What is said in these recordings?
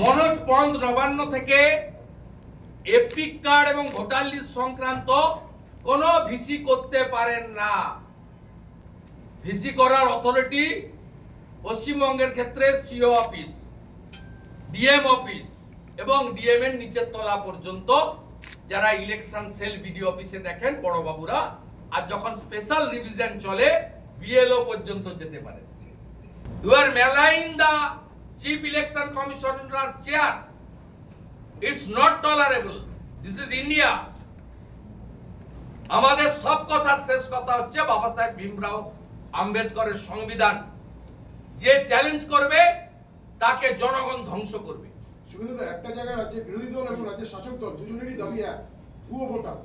মনোজ পন্থ নবান্ন থেকে epic card এবং voter list সংক্রান্ত কোনো ভিসি করতে পারেন না। ভিসি করার অথরিটি পশ্চিমবঙ্গের ক্ষেত্রে সিও অফিস, ডিএম অফিস এবং ডিএম এর নিচের তলা পর্যন্ত যারা ইলেকশন সেল বিডিও অফিসে দেখেন বড় বাবুরা, আর যখন স্পেশাল রিভিশন চলে বিএলও পর্যন্ত যেতে পারে। You are maligning the chief election commissioner chair. It's not tolerable. This is India. আমাদের সব কথার শেষ কথা হচ্ছে বাবা সাহেব ভীমরাও আম্বেদকরের সংবিধান। যে চ্যালেঞ্জ করবে তাকে জনগণ ধ্বংস করবে। সুবিধা একটা জায়গায় রাজ্যের বিরোধী দল এবং রাজ্যের শাসক দল দুজনেরই দাবি এক, ভুয়ো ভোটার।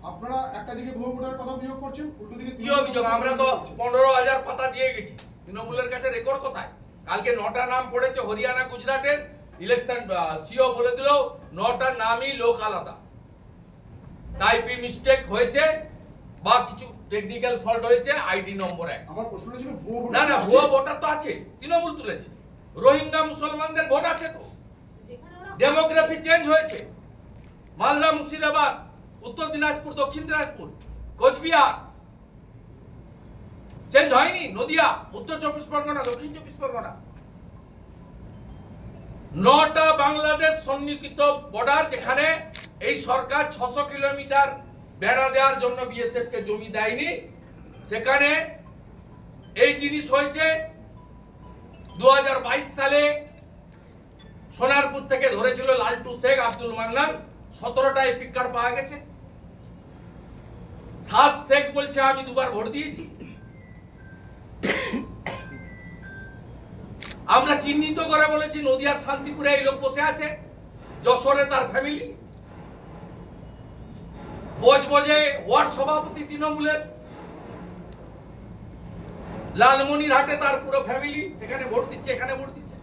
আপনারা একটা দিকে ভুয়ো ভোটার কথা অভিযোগ করছেন, উল্টো দিকে কি অভিযোগ? আমরা তো 15,000 পাতা দিয়ে গেছি। তৃণমূলের কাছে রেকর্ড কোথায়? কালকে 9টা নাম পড়েছে হরিয়ানা গুজরাটের ইলেকশন সিও বলে দিল 9টা নামই লোক আলাদা। টাইপি মিস্টেক হয়েছে বা কিছু টেকনিক্যাল ফল্ট হয়েছে, আইডি নম্বর 1। আমার প্রশ্নটা ছিল ভুয়ো ভোটার। না ভুয়ো ভোটার তো আছে, তৃণমূল তুলেছে। রোহিঙ্গা মুসলমানদের ভোট আছে তো। ডেমোগ্রাফি চেঞ্জ হয়েছে। মালদা, মুর্শিদাবাদ, উত্তর দিনাজপুর, দক্ষিণ দিনাজপুর, কোচবিহার চেঞ্জ হয়নি। নদিয়া, উত্তর 24 পরগনা, দক্ষিণ 24 পরগনা। 9টা বাংলাদেশ সন্নিহিত বর্ডার, যেখানে এই সরকার 600 কিলোমিটার বেড়া দেওয়ার জন্য বিএসএফ কে জমি দেয়নি, সেখানে এই জিনিস হয়েছে। 2022 সালে সোনারপুর থেকে ধরেছিল লালটু শেখ, আব্দুল মান্নান, 17টা এপিক কার্ড পাওয়া গেছে। 7 শেখ বলছে আমি 2বার ভোট দিয়েছি। আমরা চিহ্নিত করে বলেছি নদিয়ার শান্তিপুরে এই লোক বসে আছে, যশোরে তার ফ্যামিলি, বজবজে ওয়ার্ড সভাপতি তৃণমূলের, লালমনিরহাটে তার পুরো ফ্যামিলি, সেখানে ভোট দিচ্ছে, এখানে ভোট দিচ্ছে।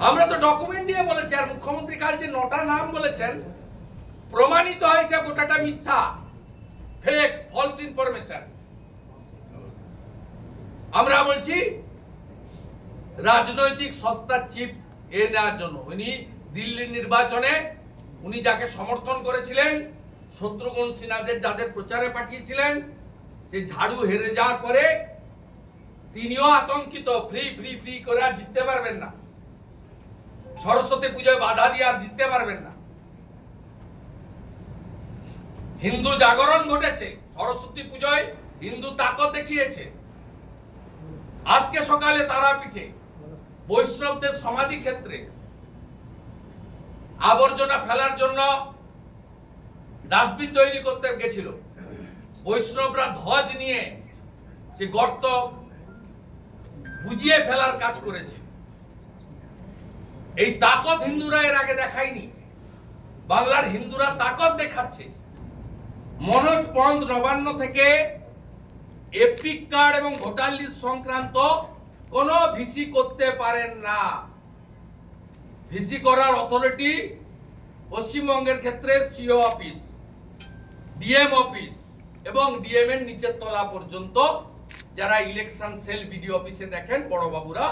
আমরা তো ডকুমেন্ট দিয়ে বলেছি। আর মুখ্যমন্ত্রী কাল যে 9টা নাম বলেছেন, প্রমাণিত হয়েছে গোটাটা মিথ্যা, ফেক, ফলস ইনফরমেশন। আমরা বলছি রাজনৈতিক সস্তার চিপ নেওয়ার জন্য উনি দিল্লির নির্বাচনে উনি যাকে সমর্থন করেছিলেন, শত্রুঘ্ন সিনহাদের যাদের প্রচারে পাঠিয়েছিলেন, সে ঝাড়ু হেরে যাওয়ার পরে তিনিও আতঙ্কিত। ফ্রি ফ্রি ফ্রি করে আর জিততে পারবেন না। সরস্বতী পুজোয় বাধা দিয়ে আর জিততে পারবেন না। হিন্দু জাগরণ ঘটেছে, সরস্বতী পুজোয় হিন্দু তাকত দেখিয়েছে। আজকে সকালে তারাপীঠে বৈষ্ণবদের সমাধি ক্ষেত্রে আবর্জনা ফেলার জন্য ডাস্টবিন তৈরি করতে গেছিল। বৈষ্ণবরা ধ্বজ নিয়ে সে গর্ত বুঝিয়ে ফেলার কাজ করেছে। এই তাকত হিন্দুরা এর আগে দেখায়নি। বাংলার হিন্দুরা তাকত দেখাচ্ছে। মনোজ পন্থ নবান্ন থেকে এপিক কার্ড এবং ভোটার লিস্ট সংক্রান্ত কোনো ভিসি করতে পারেন না। ভিসি করার অথরিটি পশ্চিমবঙ্গের ক্ষেত্রে সিও অফিস, ডিএম অফিস এবং ডিএম এর নিচের তলা পর্যন্ত যারা ইলেকশন সেল বিডিও অফিসে দেখেন বড় বাবুরা,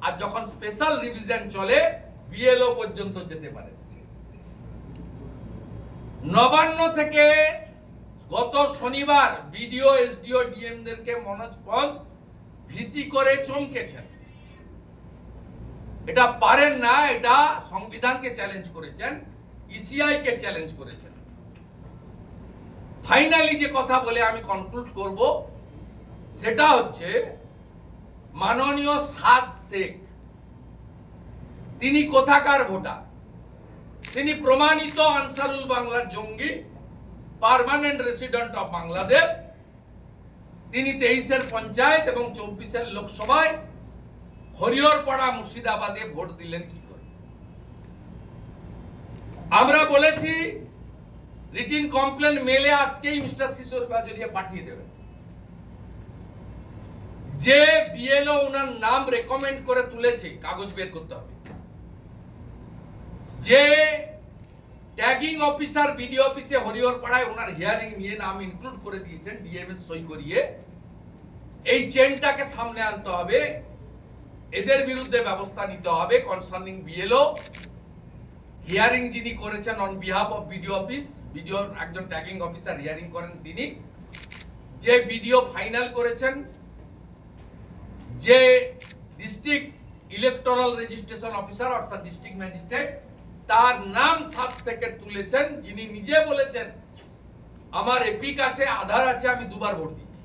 আর যখন স্পেশাল রিভিশন চলে বিএলও পর্যন্ত যেতে পারে। নবান্ন থেকে গত শনিবার বিডিও, এসডিও, ডিএম দেরকে মনোজ পন্থ ভিসি করে চমকেছেন। এটা পারেন না, এটা সংবিধানকে চ্যালেঞ্জ করেছেন, ইসিআই কে চ্যালেঞ্জ করেছেন। ফাইনালি যে কথা বলে আমি কনক্লুড করব সেটা হচ্ছে মাননীয় সাদ শেখ, তিনি কোথাকার ভোটার? তিনি প্রমাণিত আনসারুল বাংলার জঙ্গি, পার্মানেন্ট রেসিডেন্ট অফ বাংলাদেশ। তিনি 23-এর পঞ্চায়েত এবং 24-এর লোকসভায় হরিহরপাড়া মুর্শিদাবাদে ভোট দিলেন কি করে? আমরা বলেছি রিটিন কমপ্লেন মেলে আজকেই মিস্টার শিশোর বাজরিয়া পাঠিয়ে দেবেন। যে বিএলও ওনার নাম রেকমেন্ড করে তুলেছে কাগজ বের করতে হবে। যে ট্যাগিং অফিসার বিডিও অফিসে হরিহরপাড়ায় ওনার হিয়ারিং নিয়ে নাম ইনক্লুড করে দিয়েছেন ডিএমএস সই করিয়ে, এই চেনটাকে সামনে আনতে হবে। এদের বিরুদ্ধে ব্যবস্থা নিতে হবে। কনসার্নিং বিএলও হিয়ারিং যিনি করেছেন on behalf of BDO office, বিডিওর একজন ট্যাগিং অফিসার হিয়ারিং করেন তিনি, যে বিডিও ফাইনাল করেছেন যে ডিস্ট্রিক্ট ইলেকটোরাল রেজিস্ট্রেশন অফিসার অর্থাৎ ডিস্ট্রিক্ট ম্যাজিস্ট্রেট, তার নাম সাব সেকেন্ড তুলেছেন, যিনি নিজে বলেছেন আমার এপিক আছে, আধার আছে, আমি দুবার ভোট দিয়েছি।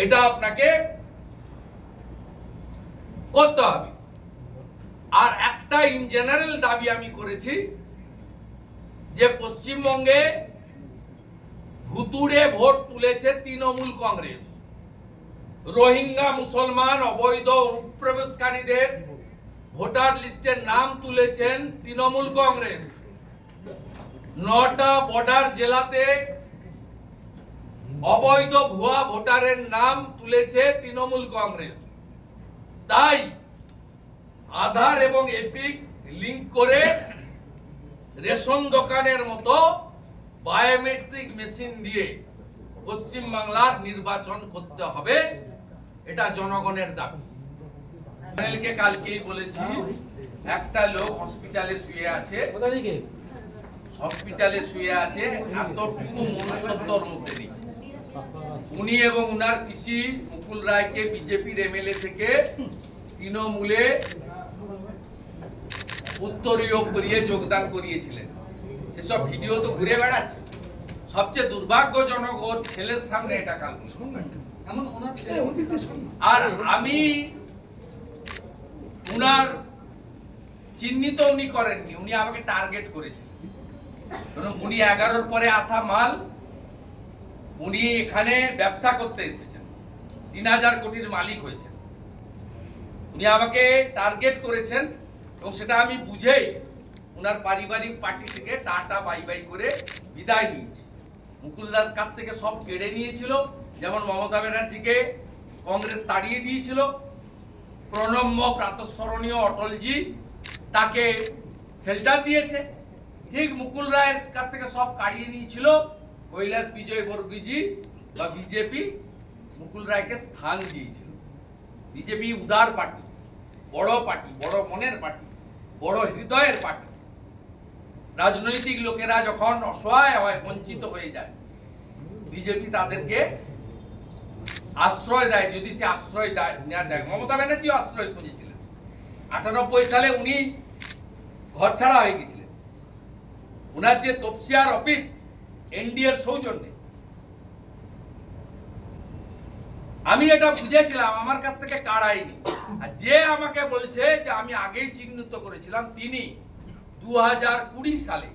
এটা আপনাকে করতে হবে। আর একটা ইন জেনারেল দাবি আমি করেছি যে পশ্চিমবঙ্গে ভুতুড়ে ভোট তুলেছে তৃণমূল কংগ্রেস, রোহিঙ্গা মুসলমান অবৈধ অনুপ্রবেশকারীদের ভোটার লিস্টের নাম তুলেছেন তৃণমূল কংগ্রেস, 9টা বর্ডার জেলাতে অবৈধ ভুয়া ভোটারের নাম তুলেছে তৃণমূল কংগ্রেস। তাই আধার এবং এপিক লিংক করে রেশন দোকানের মতো বায়োমেট্রিক মেশিন দিয়ে পশ্চিম বাংলার নির্বাচন করতে হবে, এটা জনগণের দাবি। চ্যানেলকে কালকেই বলেছি, একটা লোক হসপিটালে শুয়ে আছে, এতটুকু মনুষ্যত্বর মধ্যে নেই। উনি এবং উনার পিসি মুকুল রায়কে বিজেপির এমএলএ থেকে তৃণমূলে উত্তরীয় করিয়ে যোগদান করিয়েছিলেন, সেসব ভিডিও তো ঘুরে বেড়াচ্ছে। সবচেয়ে দুর্ভাগ্যজনক ওর ছেলের সামনে এটা কাল, আর আমি উনার চিহ্নিত উনি করেননি, উনি আমাকে টার্গেট করেছিলেন। উনি 11-র পরে আসা মাল, উনি এখানে ব্যবসা করতে এসেছেন, 3000 কোটির মালিক হয়েছেন। উনি আমাকে টার্গেট করেছেন এবং সেটা আমি বুঝেই উনার পারিবারিক পার্টি থেকে টাটা বাই বাই করে বিদায় নিয়েছি। মুকুলদার কাছ থেকে সব কেড়ে নিয়েছিল, যেমন মমতা ব্যানার্জিকে কংগ্রেস তাড়িয়ে দিয়েছিল, প্রণম্য প্রাতঃস্মরণীয় অটলজি তাকে শেল্টার দিয়েছে, ঠিক মুকুল রায়ের কাছ থেকে সব কাড়িয়ে নিয়েছিল কৈলাস বিজয় বর্গীজি বা বিজেপি। মুকুল রায়কে স্থান দিয়েছিল। বিজেপি উদার পার্টি, বড় মনের পার্টি, বড় হৃদয়ের পার্টি। রাজনৈতিক লোকেরা যখন অসহায় হয়, বঞ্চিত হয়ে যায়, বিজেপি তাদেরকে আশ্রয় দেয়, যদি সে আশ্রয় নেওয়া যায়। মমতা ব্যানার্জিও আশ্রয় খুঁজেছিলেন। 98 সালে উনি ঘর ছাড়া হয়ে গেছিলেন। উনার যে তপসিয়ার অফিস এনডিএর সৌজন্যে, আমি এটা বুঝেছিলাম, আমার কাছ থেকে কাড়াইনি। আর যে আমাকে বলছে যে আমি আগেই চিহ্নিত করেছিলাম, তিনি 2020 সালে,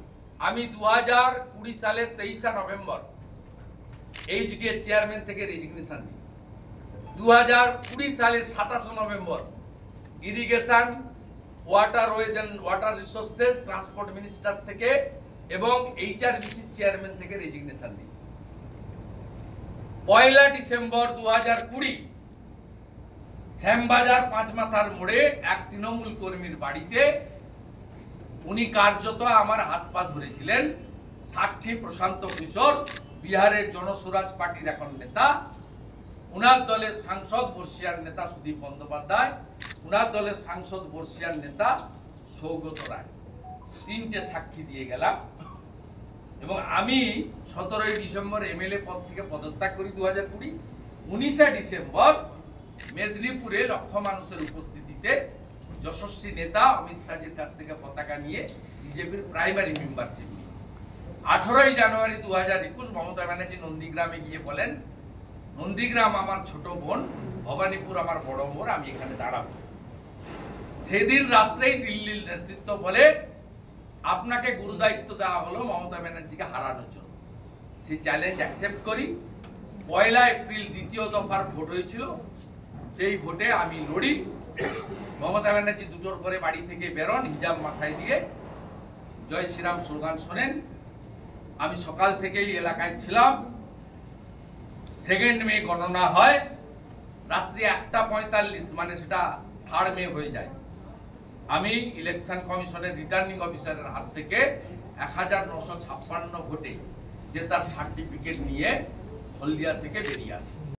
আমি 2020 সালের 23শে নভেম্বর এইচডিএ চেয়ারম্যান থেকে রেজিগনেশন দিই। 2020 সালের 27 নভেম্বর irrigation, waterways and water resources, transport minister থেকে এবং এইচআরবিসি চেয়ারম্যান থেকে রেজিগনেশন দিই। 1 ডিসেম্বর 2020 শ্যামবাজার পাঁচমাথার মোড়ে এক তৃণমূল কর্মীর বাড়িতে উনি কার্যত আমার হাত পা ধরেছিলেন। সাক্ষী প্রশান্ত কিশোর, বিহারের জনস্বরাজ পার্টির এখন নেতা, উনার দলের সাংসদ বর্ষিয়ার নেতা সুদীপ বন্দ্যোপাধ্যায়, উনার দলের সাংসদ বর্ষিয়ার নেতা সৌগত রায়, 3টে সাক্ষী দিয়ে গেলাম। এবং আমি 17 ডিসেম্বর এমএলএ পদ থেকে পদত্যাগ করি 2020। 19 ডিসেম্বর মেদিনীপুরে লক্ষ মানুষের উপস্থিতিতে যশস্বী নেতা অমিত শাহের কাছ থেকে পতাকা নিয়ে বিজেপির প্রাইমারি মেম্বারশিপ নিই। 18 জানুয়ারি 2021 মমতা ব্যানার্জি নন্দীগ্রামে গিয়ে বলেন, নন্দীগ্রাম আমার ছোট বোন, ভবানীপুর আমার বড় বোন, আমি এখানে দাঁড়াবো। সেদিন রাত্রেই দিল্লির নেতৃত্ব বলে আপনাকে গুরুদায়িত্ব দেওয়া হলো মমতা ব্যানার্জিকে হারানোর জন্য। সেই চ্যালেঞ্জ অ্যাকসেপ্ট করি। 1 এপ্রিল দ্বিতীয় দফার ভোট হয়েছিল, সেই ভোটে আমি লড়ি। মমতা ব্যানার্জি 2টোর পরে বাড়ি থেকে বেরোন, হিজাব মাথায় দিয়ে জয় শ্রীরাম স্লোগান শোনেন। আমি সকাল থেকেই এলাকায় ছিলাম। 2 মে গণনা হয়, রাত্রি 1:45, মানে সেটা 3 মে হয়ে যায়। আমি ইলেকশন কমিশনের রিটার্নিং অফিসারের হাত থেকে 1956 ভোটে জেতার সার্টিফিকেট নিয়ে হলদিয়া থেকে বেরিয়ে আসি।